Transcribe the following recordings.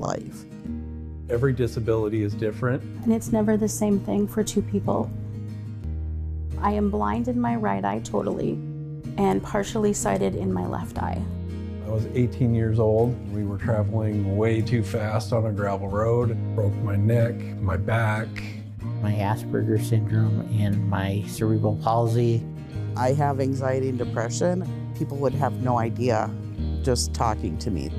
life. Every disability is different. And it's never the same thing for two people. I am blind in my right eye totally and partially sighted in my left eye. I was 18 years old. We were traveling way too fast on a gravel road. Broke my neck, my back. My Asperger's syndrome and my cerebral palsy. I have anxiety and depression. People would have no idea just talking to me.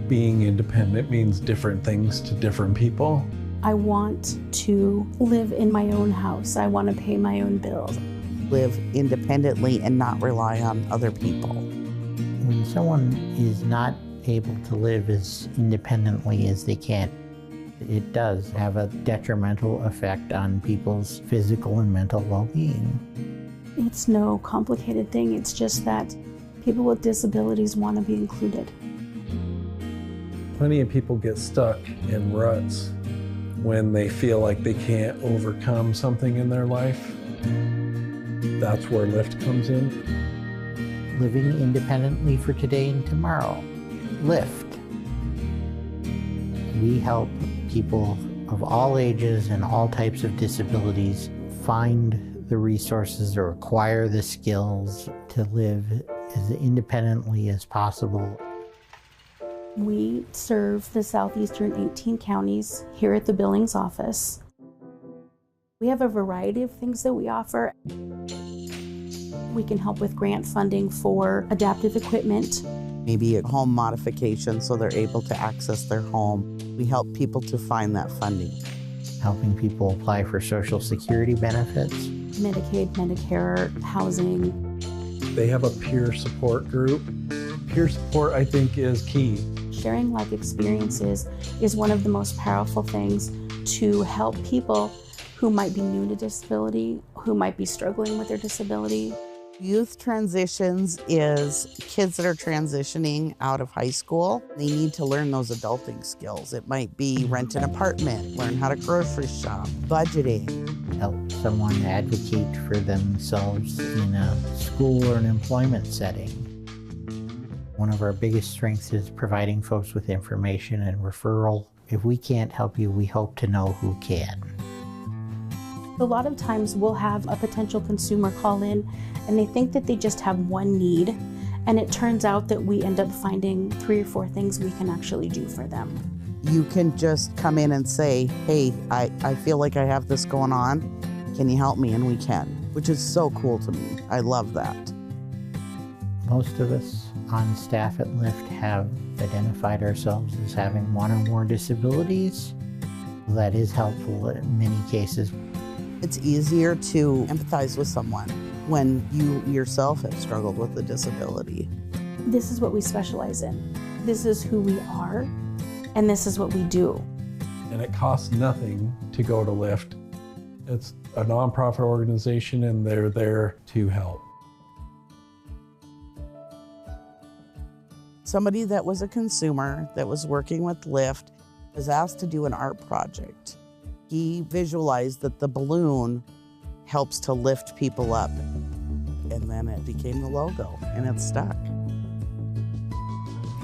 Being independent means different things to different people. I want to live in my own house. I want to pay my own bills. Live independently and not rely on other people. When someone is not able to live as independently as they can, it does have a detrimental effect on people's physical and mental well-being. It's no complicated thing. It's just that people with disabilities want to be included. Plenty of people get stuck in ruts when they feel like they can't overcome something in their life. That's where Lift comes in. Living independently for today and tomorrow. Lift. We help people of all ages and all types of disabilities find the resources or acquire the skills to live as independently as possible. We serve the southeastern 18 counties here at the Billings office. We have a variety of things that we offer. We can help with grant funding for adaptive equipment. Maybe a home modification so they're able to access their home. We help people to find that funding. Helping people apply for Social Security benefits. Medicaid, Medicare, housing. They have a peer support group. Peer support, I think, is key. Sharing life experiences is one of the most powerful things to help people who might be new to disability, who might be struggling with their disability. Youth transitions is kids that are transitioning out of high school. They need to learn those adulting skills. It might be rent an apartment, learn how to grocery shop, budgeting. Help someone advocate for themselves in a school or an employment setting. One of our biggest strengths is providing folks with information and referral. If we can't help you, we hope to know who can. A lot of times we'll have a potential consumer call in and they think that they just have one need, and it turns out that we end up finding 3 or 4 things we can actually do for them. You can just come in and say, hey, I feel like I have this going on. Can you help me? And we can, which is so cool to me. I love that. Most of us on staff at Lift have identified ourselves as having one or more disabilities. That is helpful in many cases. It's easier to empathize with someone when you yourself have struggled with a disability. This is what we specialize in. This is who we are, and this is what we do. And it costs nothing to go to Lift. It's a nonprofit organization and they're there to help. Somebody that was a consumer that was working with Lift was asked to do an art project. He visualized that the balloon helps to lift people up. And then it became the logo, and it's stuck.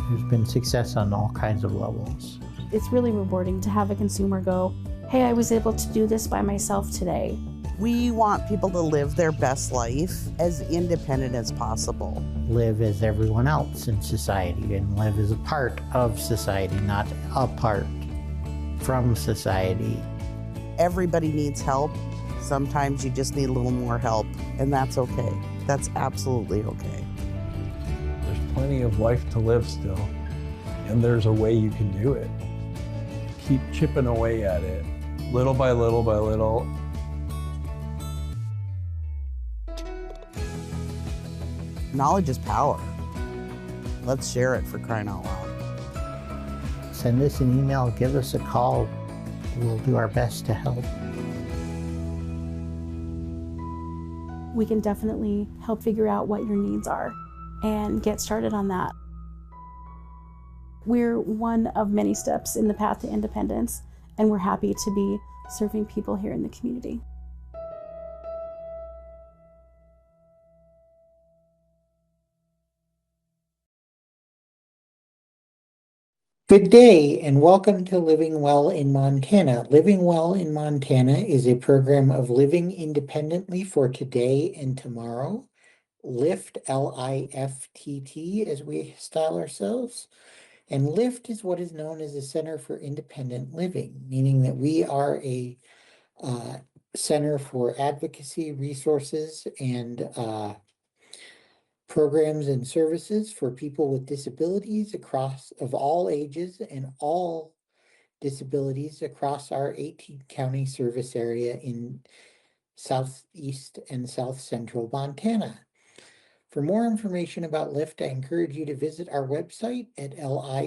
There's been success on all kinds of levels. It's really rewarding to have a consumer go, hey, I was able to do this by myself today. We want people to live their best life as independent as possible. Live as everyone else in society and live as a part of society, not apart from society. Everybody needs help. Sometimes you just need a little more help, and that's okay. That's absolutely okay. There's plenty of life to live still, and there's a way you can do it. Keep chipping away at it, little by little by little. Knowledge is power. Let's share it, for crying out loud. Send us an email, give us a call. We'll do our best to help. We can definitely help figure out what your needs are and get started on that. We're one of many steps in the path to independence, and we're happy to be serving people here in the community. Good day and welcome to Living Well in Montana. Living Well in Montana is a program of living independently for today and tomorrow. LIFT, LIFTT, as we style ourselves. And LIFT is what is known as a Center for Independent Living, meaning that we are a center for advocacy, resources, and programs and services for people with disabilities across of all ages and all disabilities across our 18 county service area in southeast and south central Montana. For more information about LIFT, I encourage you to visit our website at liftt.org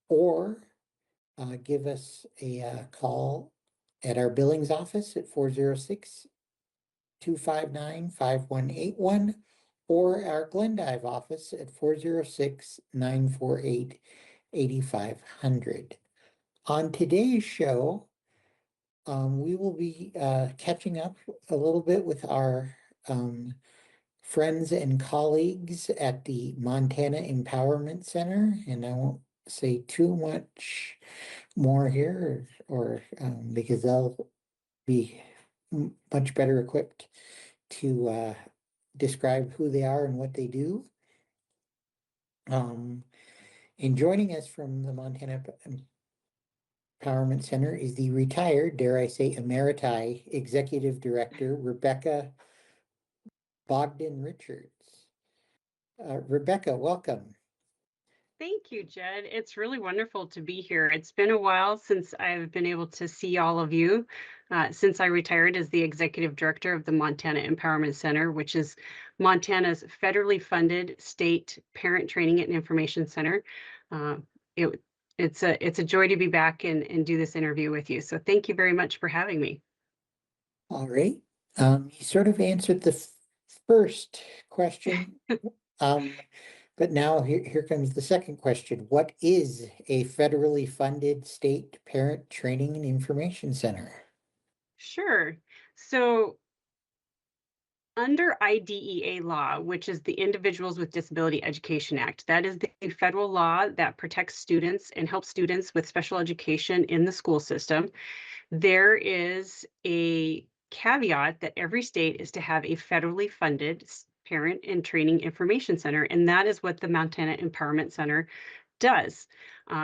or give us a call at our Billings office at 406-259-5181 or our Glendive office at 406-948-8500. On today's show, we will be catching up a little bit with our friends and colleagues at the Montana Empowerment Center, and I won't say too much more here or because they'll be much better equipped to describe who they are and what they do. And joining us from the Montana Empowerment Center is the retired, dare I say, emeriti Executive Director, Rebecca Bogdan Richards. Rebecca, welcome. Thank you, Jed. It's really wonderful to be here. It's been a while since I've been able to see all of you since I retired as the Executive Director of the Montana Empowerment Center, which is Montana's federally funded state parent training and information center. It's a joy to be back and do this interview with you. So thank you very much for having me. All right. You sort of answered the first question. But now here comes the second question. What is a federally funded state parent training and information center? Sure. So under IDEA law, which is the Individuals with Disability Education Act, that is the federal law that protects students and helps students with special education in the school system. There is a caveat that every state is to have a federally funded parent and training information center, and that is what the Montana Empowerment Center does.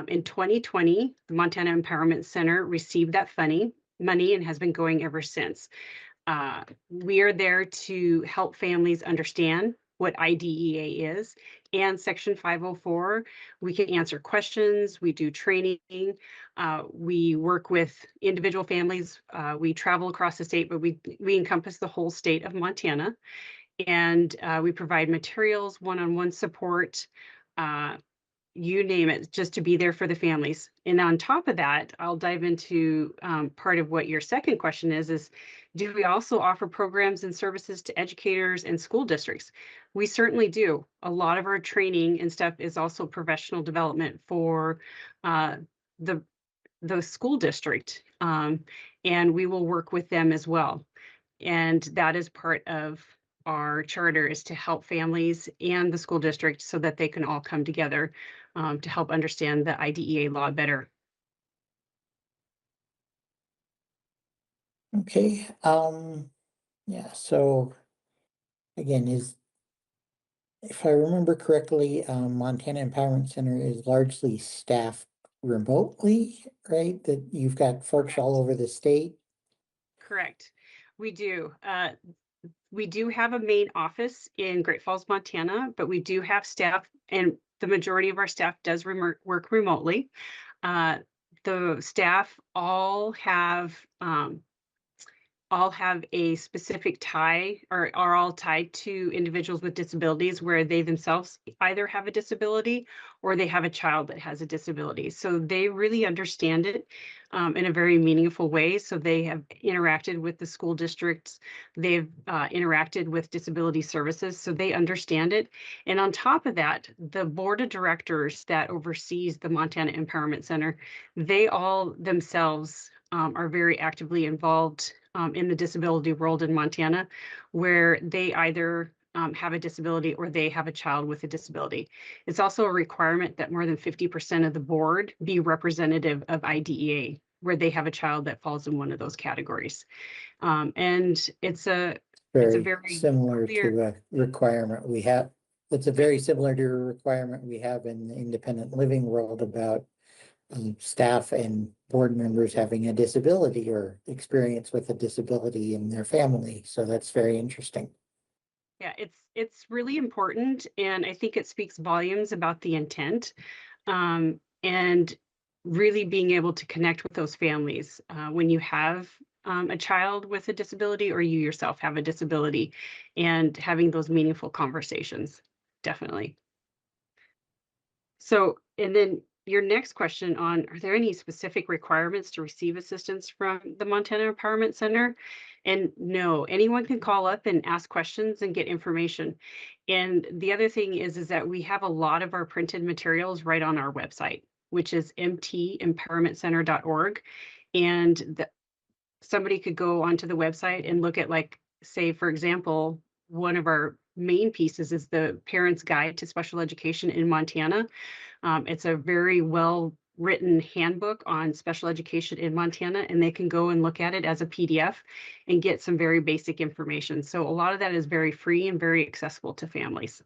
In 2020, the Montana Empowerment Center received that money and has been going ever since. We are there to help families understand what IDEA is and Section 504. We can answer questions, we do training, we work with individual families, we travel across the state, but we encompass the whole state of Montana. And we provide materials, one-on-one support, you name it, just to be there for the families. And on top of that, I'll dive into part of what your second question is do we also offer programs and services to educators and school districts? We certainly do. A lot of our training and stuff is also professional development for the school district, and we will work with them as well. And that is part of our charter, is to help families and the school district so that they can all come together to help understand the IDEA law better. Okay. Yeah, so again, if I remember correctly, Montana Empowerment Center is largely staffed remotely, right? That you've got folks all over the state. Correct. We do. We do have a main office in Great Falls, Montana, but we do have staff, and the majority of our staff does work remotely. The staff all have a specific tie, or are all tied to individuals with disabilities, where they themselves either have a disability or they have a child that has a disability. So they really understand it in a very meaningful way. So they have interacted with the school districts, they've interacted with disability services, so they understand it. And on top of that, the board of directors that oversees the Montana Empowerment Center, they all themselves are very actively involved in the disability world in Montana, where they either have a disability or they have a child with a disability. It's also a requirement that more than 50% of the board be representative of IDEA, where they have a child that falls in one of those categories. And it's a very similar clear. to a requirement we have. It's a very similar to a requirement we have in the independent living world about staff and board members having a disability or experience with a disability in their family. So that's very interesting. Yeah, it's really important, and I think it speaks volumes about the intent, and really being able to connect with those families when you have a child with a disability or you yourself have a disability, and having those meaningful conversations, definitely. So, and then your next question on, are there any specific requirements to receive assistance from the Montana Empowerment Center? And no, anyone can call up and ask questions and get information. And the other thing is that we have a lot of our printed materials right on our website, which is mtempowermentcenter.org. And somebody could go onto the website and look at, like, say, for example, one of our main pieces is the Parent's Guide to Special Education in Montana. It's a very well written handbook on special education in Montana, and they can go and look at it as a PDF and get some very basic information. So a lot of that is very free and very accessible to families.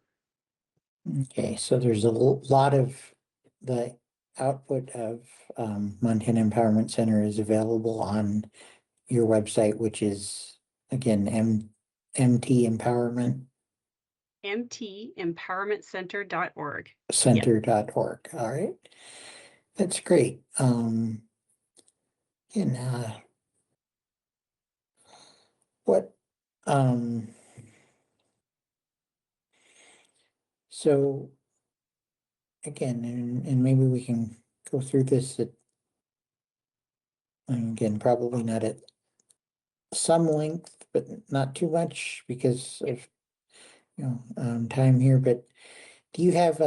Okay, so there's a lot of the output of Montana Empowerment Center is available on your website, which is again MT Empowerment mtempowermentcenter.org. Center.org. All right. That's great. What so again, and maybe we can go through this again, probably not at some length, but not too much because of time here. But do you have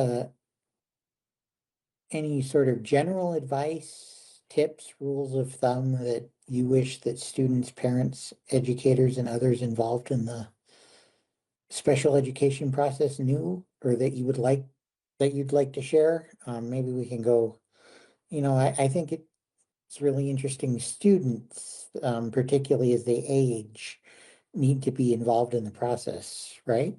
any sort of general advice, tips, rules of thumb that you wish that students, parents, educators, and others involved in the special education process knew, or that you'd like to share? Maybe we can go, I think it's really interesting. Students, particularly as they age, need to be involved in the process, right?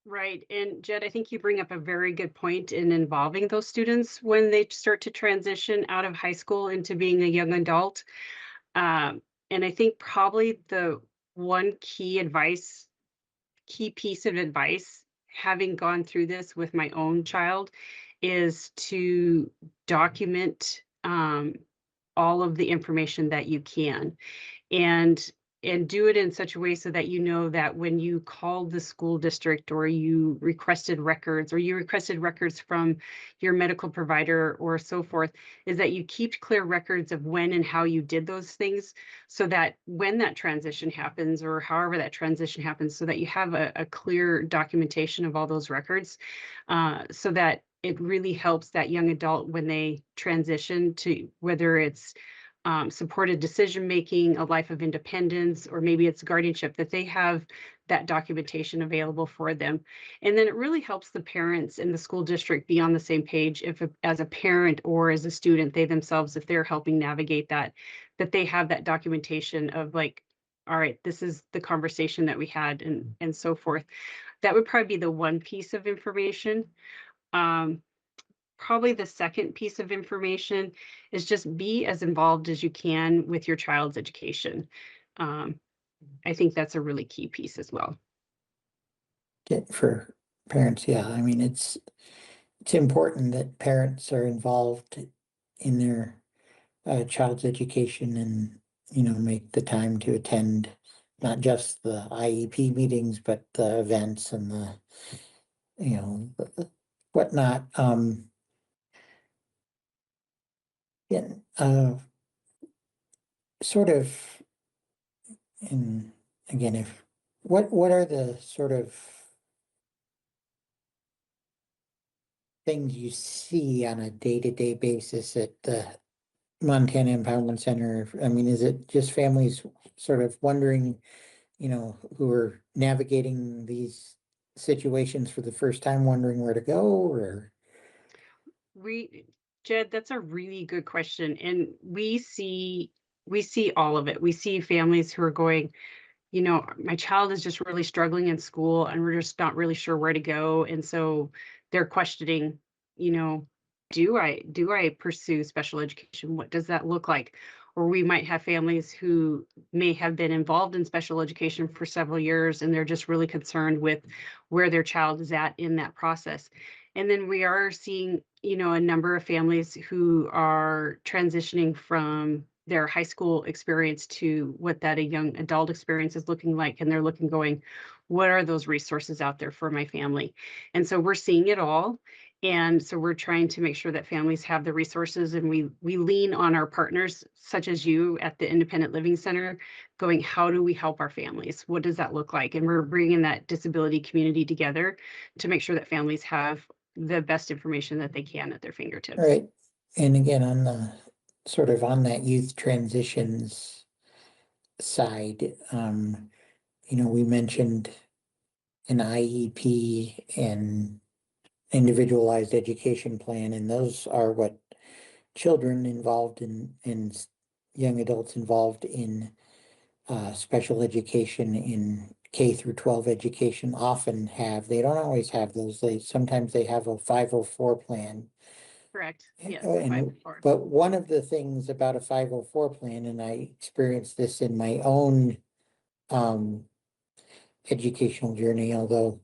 Right. And Jed, I think you bring up a very good point in involving those students when they start to transition out of high school into being a young adult. And I think probably the one key piece of advice, having gone through this with my own child, is to document all of the information that you can, and do it in such a way so that you know that when you called the school district or you requested records from your medical provider or so forth, is that you keep clear records of when and how you did those things, so that when that transition happens, or however that transition happens, so that you have a clear documentation of all those records, so that it really helps that young adult when they transition to, whether it's supported decision-making, a life of independence, or maybe it's guardianship, that they have that documentation available for them. And then it really helps the parents and the school district be on the same page, if as a parent or as a student, they themselves, if they're helping navigate that they have that documentation of, like, all right, this is the conversation that we had, and so forth. That would probably be the one piece of information. Probably the second piece of information is just be as involved as you can with your child's education. I think that's a really key piece as well. For parents, yeah. I mean, it's important that parents are involved in their child's education, and make the time to attend not just the IEP meetings, but the events and the whatnot. Sort of, and again, what are the sort of things you see on a day-to-day basis at the Montana Empowerment Center? I mean, is it just families sort of wondering who are navigating these situations for the first time, wondering where to go, or? Jed, that's a really good question. And we see all of it. We see families who are going, my child is just really struggling in school and we're just not really sure where to go. And so they're questioning, do I pursue special education? What does that look like? Or we might have families who may have been involved in special education for several years and they're just really concerned with where their child is at in that process. And then we are seeing, a number of families who are transitioning from their high school experience to what that a young adult experience is looking like. And they're going, what are those resources out there for my family? And so we're seeing it all. And so we're trying to make sure that families have the resources, and we lean on our partners, such as you at the Independent Living Center, going, how do we help our families? What does that look like? And we're bringing that disability community together to make sure that families have the best information that they can at their fingertips. Right. And again, on the sort of on that youth transitions side, we mentioned an IEP and individualized education plan, and those are what children involved in young adults involved in special education in K through 12 education often have. They don't always have those. Sometimes they have a 504 plan. Correct. Yes. But one of the things about a 504 plan, and I experienced this in my own educational journey, although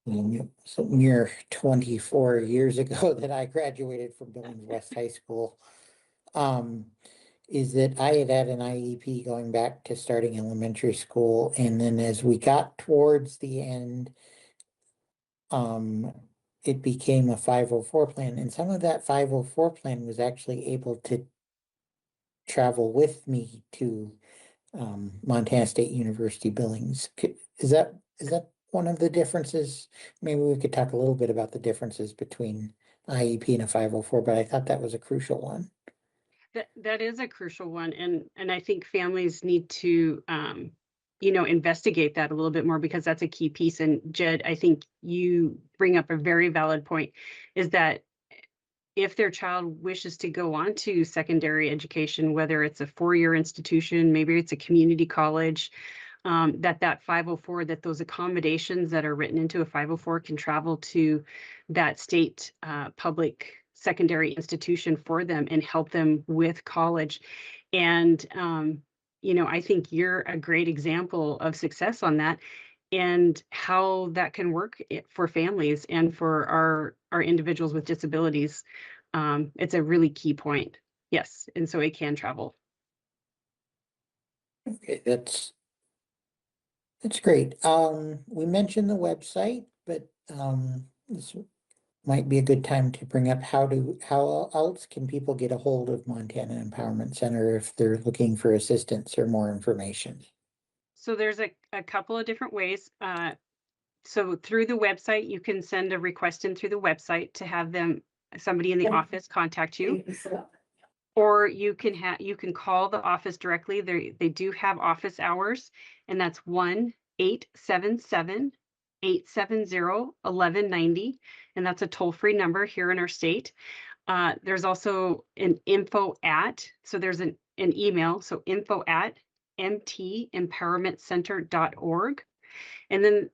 it's a mere 24 years ago that I graduated from Billings West High School, is that I had an IEP going back to starting elementary school. And then as we got towards the end, it became a 504 plan. And some of that 504 plan was actually able to travel with me to Montana State University Billings. Is that one of the differences? Maybe we could talk a little bit about the differences between IEP and a 504, but I thought that was a crucial one. That is a crucial one. And I think families need to, investigate that a little bit more, because that's a key piece. And Jed, I think you bring up a very valid point, is that if their child wishes to go on to secondary education, whether it's a four-year institution, maybe it's a community college, that 504, that those accommodations that are written into a 504 can travel to that state public secondary institution for them and help them with college. And, I think you're a great example of success on that, and how that can work for families and for our individuals with disabilities. It's a really key point. Yes. And so it can travel. Okay, that's great. We mentioned the website, but this might be a good time to bring up how else can people get a hold of Montana Empowerment Center if they're looking for assistance or more information? So there's a couple of different ways. So through the website, you can send a request in through the website to have somebody in the office contact you. Or you can call the office directly. They do have office hours, and that's 1-877-870-1190. And that's a toll-free number here in our state. There's also an info at, so there's an email, so info@mtempowermentcenter.org. And then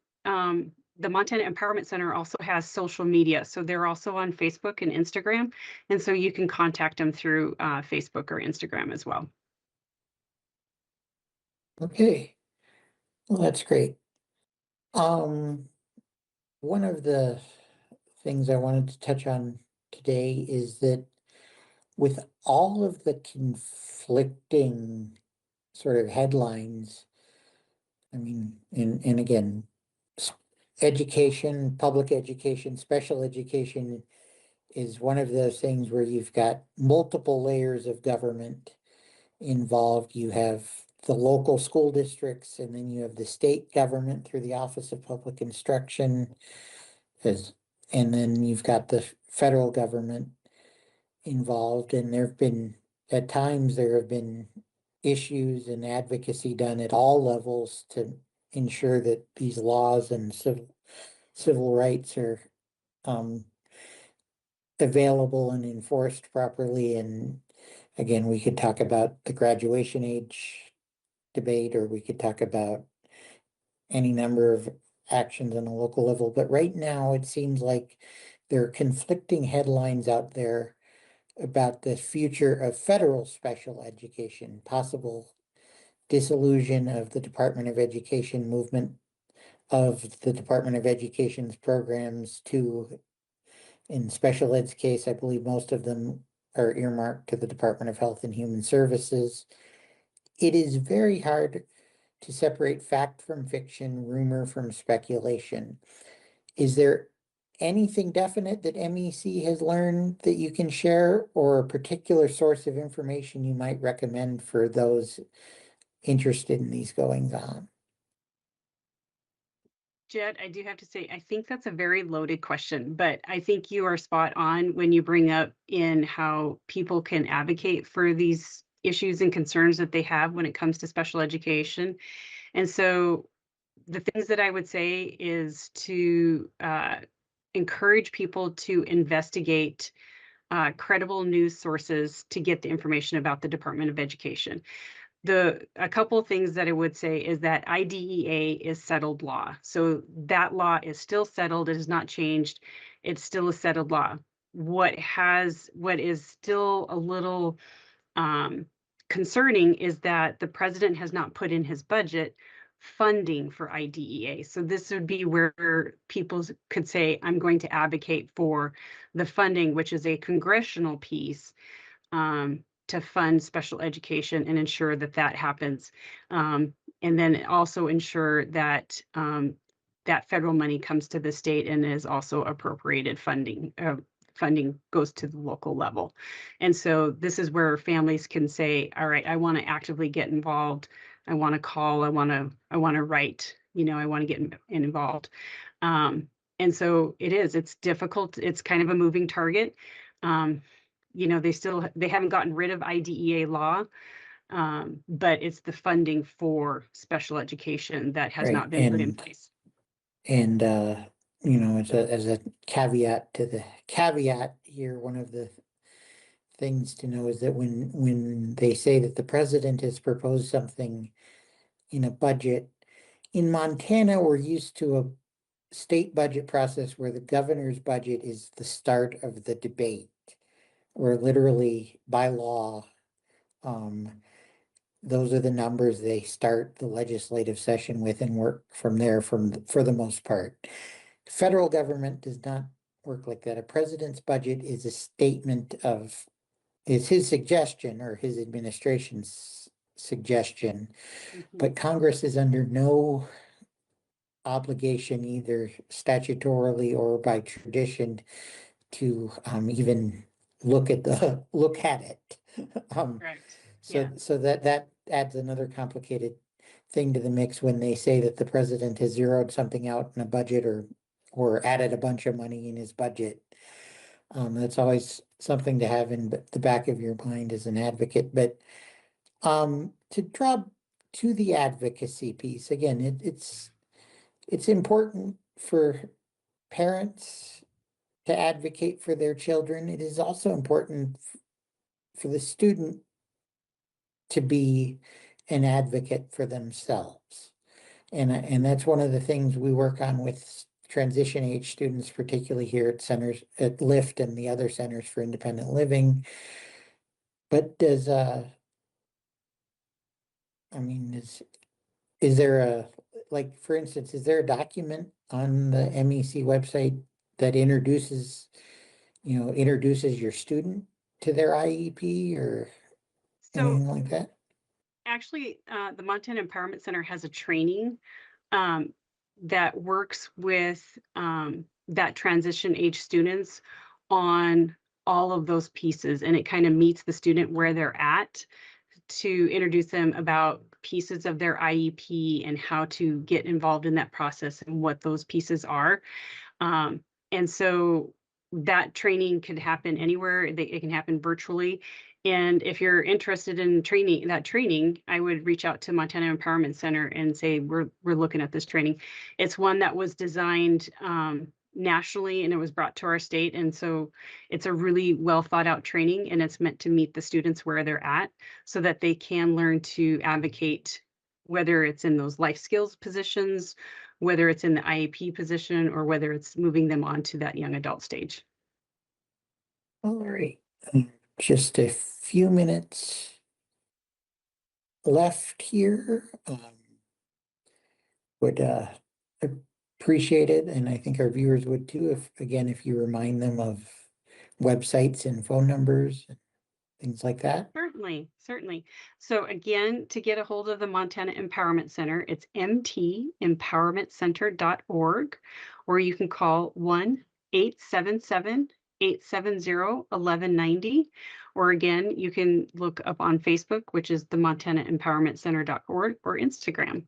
the Montana Empowerment Center also has social media. So they're also on Facebook and Instagram. And so you can contact them through Facebook or Instagram as well. Okay, well, that's great. One of the things I wanted to touch on today is that with all of the conflicting sort of headlines, I mean, and again, education, public education, special education is one of those things where you've got multiple layers of government involved. You have the local school districts, and then you have the state government through the Office of Public Instruction, and then you've got the federal government involved. And at times there have been issues and advocacy done at all levels to ensure that these laws and civil rights are available and enforced properly. And again, we could talk about the graduation age debate, or we could talk about any number of actions on a local level. But right now, it seems like there are conflicting headlines out there about the future of federal special education, possible dissolution of the Department of Education movement, of the Department of Education's programs to, in special ed's case, I believe most of them are earmarked to the Department of Health and Human Services. It is very hard to separate fact from fiction, rumor from speculation. Is there anything definite that MEC has learned that you can share, or a particular source of information you might recommend for those interested in these goings on? Jed, I do have to say, I think that's a very loaded question, but I think you are spot on when you bring up in how people can advocate for these issues and concerns that they have when it comes to special education. And so the things that I would say is to encourage people to investigate credible news sources to get the information about the Department of Education. A couple of things that I would say is that IDEA is settled law. So that law is still settled. It has not changed. It's still a settled law. What is still a little concerning is that the president has not put in his budget funding for IDEA. So this would be where people could say, I'm going to advocate for the funding, which is a congressional piece, to fund special education and ensure that that happens. And then also ensure that that federal money comes to the state and is also appropriated funding. Funding goes to the local level. And so this is where families can say, all right, I want to actively get involved. I want to call, I want to write, I want to get involved. And so it's difficult. It's kind of a moving target. They haven't gotten rid of IDEA law, but it's the funding for special education that has not been put in place. And as a caveat to the caveat here, one of the things to know is that when they say that the president has proposed something in a budget, in Montana, we're used to a state budget process where the governor's budget is the start of the debate, where literally by law, those are the numbers they start the legislative session with and work from there for the most part. Federal government does not work like that. A president's budget is a statement of, is his suggestion or his administration's suggestion, but Congress is under no obligation, either statutorily or by tradition, to even look at it. Correct. So that adds another complicated thing to the mix when they say that the president has zeroed something out in a budget or added a bunch of money in his budget. That's always something to have in the back of your mind as an advocate. But to draw to the advocacy piece, again, it's important for parents to advocate for their children. It is also important for the student to be an advocate for themselves. And that's one of the things we work on with transition age students, particularly here at centers at LIFT and the other centers for independent living. But is there for instance, is there a document on the MEC website that introduces your student to their IEP or anything like that? Actually, the Montana Empowerment Center has a training that works with that transition age students on all of those pieces, and it kind of meets the student where they're at to introduce them about pieces of their IEP and how to get involved in that process and what those pieces are. And so that training could happen anywhere. It can happen virtually. And if you're interested in training, I would reach out to Montana Empowerment Center and say, we're looking at this training. It's one that was designed nationally, and it was brought to our state. And so it's a really well thought out training, and it's meant to meet the students where they're at so that they can learn to advocate, whether it's in those life skills positions, whether it's in the IEP position, or whether it's moving them on to that young adult stage. All right, just a few minutes left here. Would appreciate it, and I think our viewers would too, if you remind them of websites and phone numbers and things like that. Certainly. So again, to get a hold of the Montana Empowerment Center, it's mtempowermentcenter.org, or you can call 1-877-870-1190. Or again, you can look up on Facebook, which is the Montana Empowerment Center.org, or Instagram.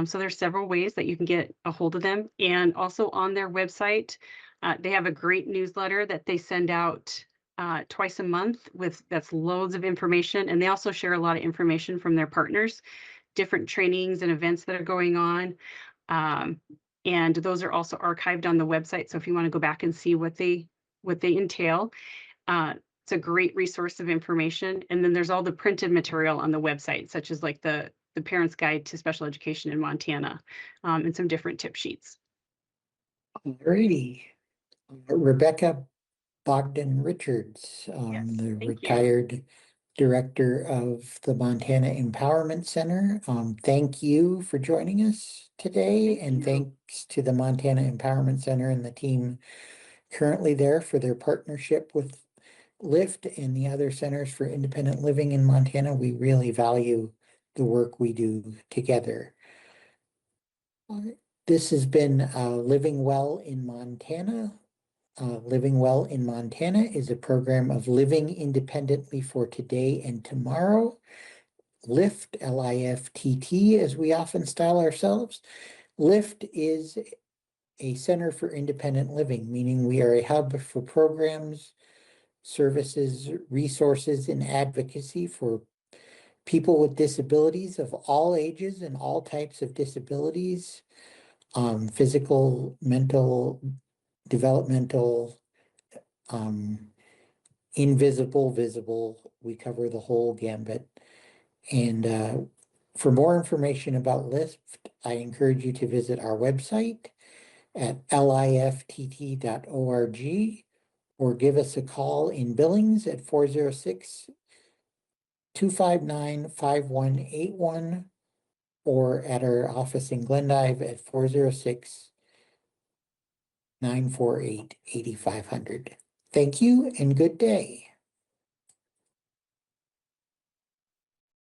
So there's several ways that you can get a hold of them. And also on their website, they have a great newsletter that they send out twice a month that's loads of information. And they also share a lot of information from their partners, different trainings and events that are going on. And those are also archived on the website. So if you want to go back and see what they entail, it's a great resource of information. And then there's all the printed material on the website, such as like the Parent's Guide to Special Education in Montana, and some different tip sheets. Alrighty. Rebecca Bogdan Richards, Yes, the thank you. retired director of the Montana Empowerment Center. Thank you for joining us today, Thank and you. thanks to the Montana Empowerment Center and the team currently there for their partnership with LIFT and the other centers for independent living in Montana. We really value the work we do together. This has been Living Well in Montana. Living Well in Montana is a program of living independently for today and tomorrow. LIFT, L-I-F-T-T, as we often style ourselves. LIFT is a center for independent living, meaning we are a hub for programs, services, resources, and advocacy for people with disabilities of all ages and all types of disabilities, physical, mental, developmental, invisible, visible. We cover the whole gambit. And for more information about LIFT, I encourage you to visit our website at lift.org, or give us a call in Billings at 406-259-5181, or at our office in Glendive at 406-948-8500. Thank you and good day.